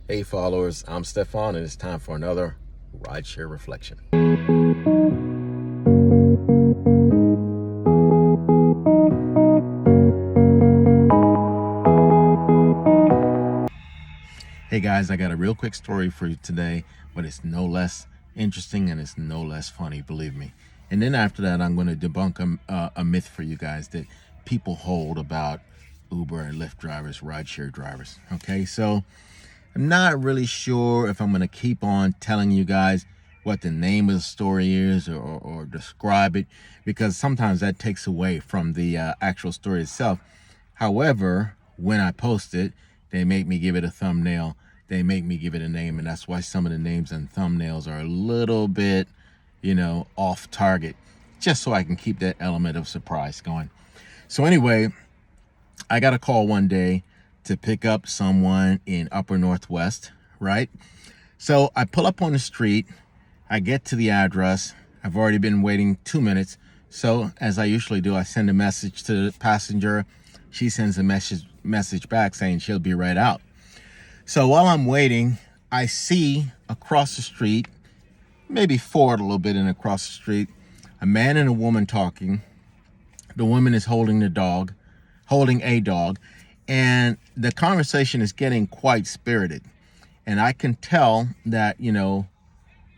Hey followers, I'm Stefan and it's time for another Rideshare Reflection. Hey guys, I got a real quick story for you today, but it's no less interesting and it's no less funny, believe me. And then after that, I'm going to debunk a myth for you guys that people hold about Uber and Lyft drivers, rideshare drivers. Okay, so I'm not really sure if I'm going to keep on telling you guys what the name of the story is or describe it, because sometimes that takes away from the actual story itself. However, when I post it, they make me give it a thumbnail. They make me give it a name, and that's why some of the names and thumbnails are a little bit, off target, just so I can keep that element of surprise going. So anyway, I got a call one day to pick up someone in Upper Northwest, right? So I pull up on the street, I get to the address. I've already been waiting 2 minutes. So as I usually do, I send a message to the passenger. She sends a message back saying she'll be right out. So while I'm waiting, I see across the street, maybe forward a little bit and across the street, a man and a woman talking. The woman is holding a dog, and the conversation is getting quite spirited. And I can tell that,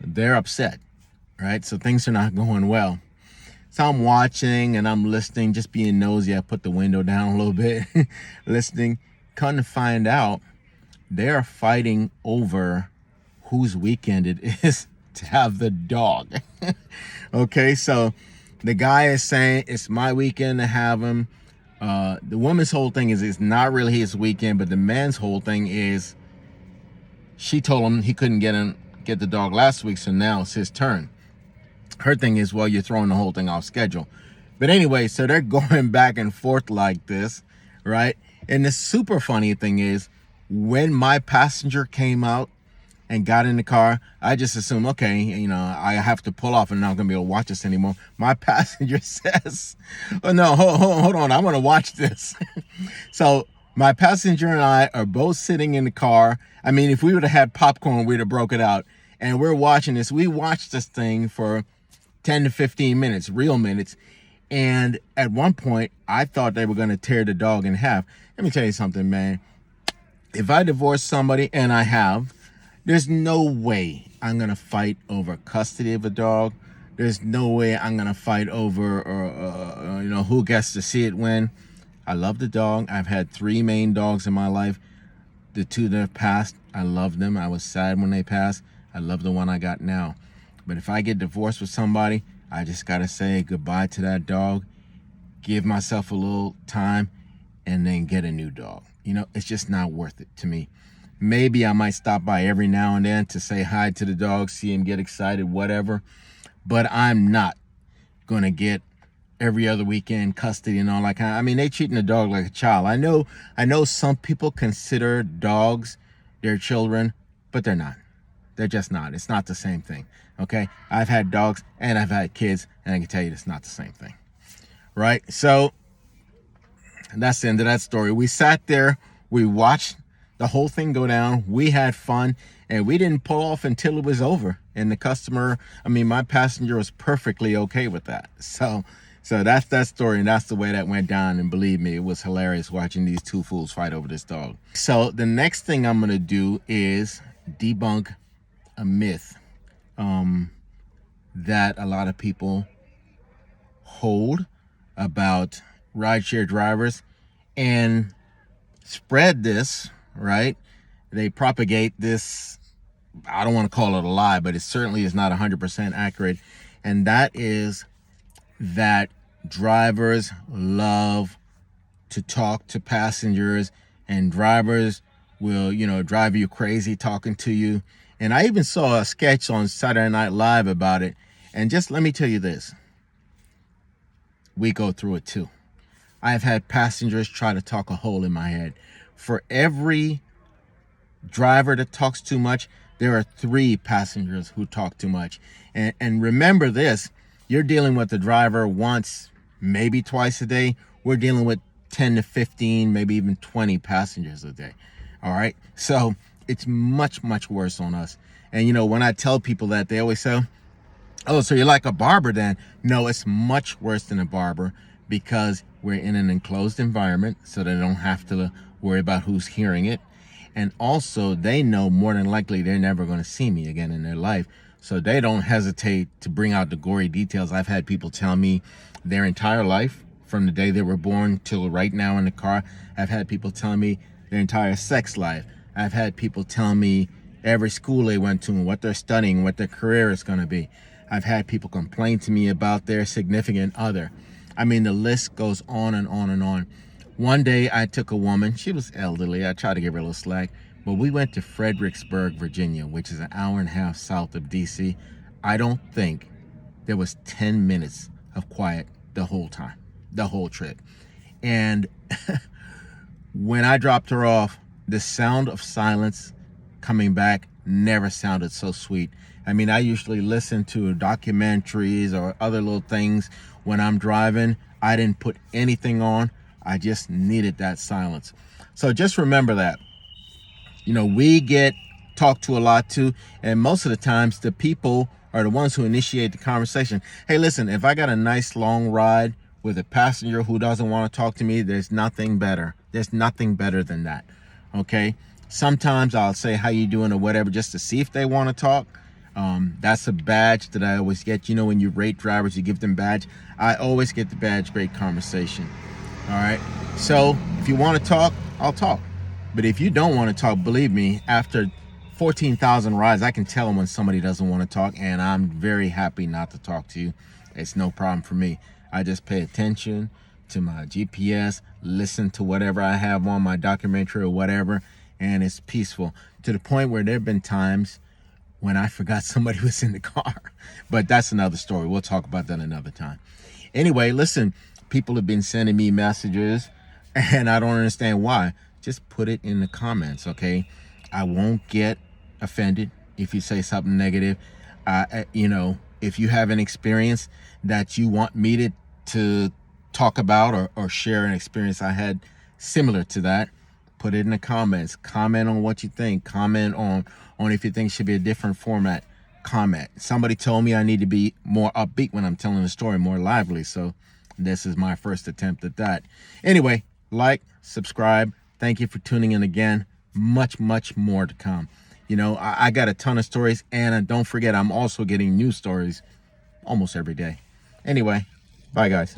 they're upset, right? So things are not going well. So I'm watching and I'm listening, just being nosy. I put the window down a little bit, listening. Come to find out, they're fighting over whose weekend it is to have the dog. Okay, so the guy is saying it's my weekend to have him. The woman's whole thing is it's not really his weekend, but the man's whole thing is she told him he couldn't get the dog last week, so now it's his turn. Her thing is, well, you're throwing the whole thing off schedule. But anyway, so they're going back and forth like this, right? And the super funny thing is, when my passenger came out and got in the car, I just assumed, okay, I have to pull off and I'm not going to be able to watch this anymore. My passenger says, oh no, hold on, I'm going to watch this. So my passenger and I are both sitting in the car. I mean, if we would have had popcorn, we'd have broke it out. And we're watching this. We watched this thing for 10 to 15 minutes, real minutes. And at one point, I thought they were going to tear the dog in half. Let me tell you something, man. If I divorce somebody, and I have, there's no way I'm going to fight over custody of a dog. There's no way I'm going to fight over, who gets to see it when. I love the dog. I've had 3 main dogs in my life. The 2 that have passed, I love them. I was sad when they passed. I love the one I got now. But if I get divorced with somebody, I just got to say goodbye to that dog, give myself a little time, and then get a new dog. It's just not worth it to me. Maybe I might stop by every now and then to say hi to the dog, see him get excited, whatever. But I'm not going to get every other weekend custody and all that kind of, I mean, they treating the dog like a child. I know some people consider dogs their children, but they're not. They're just not. It's not the same thing. Okay. I've had dogs and I've had kids, and I can tell you it's not the same thing. Right. So that's the end of that story. We sat there, we watched the whole thing go down. We had fun, and we didn't pull off until it was over. And my passenger was perfectly okay with that. So that's that story, and that's the way that went down. And believe me, it was hilarious watching these 2 fools fight over this dog. So the next thing I'm going to do is debunk a myth that a lot of people hold about rideshare drivers and spread this, right? They propagate this. I don't want to call it a lie, but it certainly is not 100% accurate. And that is that drivers love to talk to passengers, and drivers will, drive you crazy talking to you. And I even saw a sketch on Saturday Night Live about it. And just let me tell you this. We go through it too. I've had passengers try to talk a hole in my head. For every driver that talks too much, there are 3 passengers who talk too much. And remember this, you're dealing with the driver once, maybe twice a day. We're dealing with 10 to 15, maybe even 20 passengers a day. All right. So it's much, much worse on us. And, you know, when I tell people that, they always say, oh, so you're like a barber then? No, it's much worse than a barber because we're in an enclosed environment, so they don't have to worry about who's hearing it. And also, they know more than likely they're never going to see me again in their life. So they don't hesitate to bring out the gory details. I've had people tell me their entire life, from the day they were born till right now in the car. I've had people tell me their entire sex life. I've had people tell me every school they went to and what they're studying, what their career is going to be. I've had people complain to me about their significant other. I mean, the list goes on and on and on. One day I took a woman, she was elderly, I tried to give her a little slack, but we went to Fredericksburg, Virginia, which is an hour and a half south of DC. I don't think there was 10 minutes of quiet the whole time, the whole trip. And when I dropped her off, the sound of silence coming back never sounded so sweet. I mean, I usually listen to documentaries or other little things when I'm driving. I didn't put anything on. I just needed that silence. So just remember that. You know, we get talked to a lot too, and most of the times the people are the ones who initiate the conversation. Hey, listen, if I got a nice long ride with a passenger who doesn't want to talk to me, there's nothing better. There's nothing better than that. Okay? Sometimes I'll say, how you doing or whatever, just to see if they want to talk. That's a badge that I always get. You know, when you rate drivers, you give them badge. I always get the badge, great conversation. All right. So if you want to talk, I'll talk. But if you don't want to talk, believe me, after 14,000 rides, I can tell when somebody doesn't want to talk, and I'm very happy not to talk to you. It's no problem for me. I just pay attention to my GPS, listen to whatever I have on my documentary or whatever, and it's peaceful, to the point where there have been times when I forgot somebody was in the car. But that's another story. We'll talk about that another time. Anyway, listen, people have been sending me messages, and I don't understand why. Just put it in the comments, okay? I won't get offended if you say something negative. You know, if you have an experience that you want me to talk about or share an experience I had similar to that, put it in the comments. Comment on what you think. Comment on if you think it should be a different format. Comment. Somebody told me I need to be more upbeat when I'm telling the story, more lively. So this is my first attempt at that. Anyway, like, subscribe. Thank you for tuning in again. Much, much more to come. You know, I got a ton of stories, and don't forget, I'm also getting new stories almost every day. Anyway, bye guys.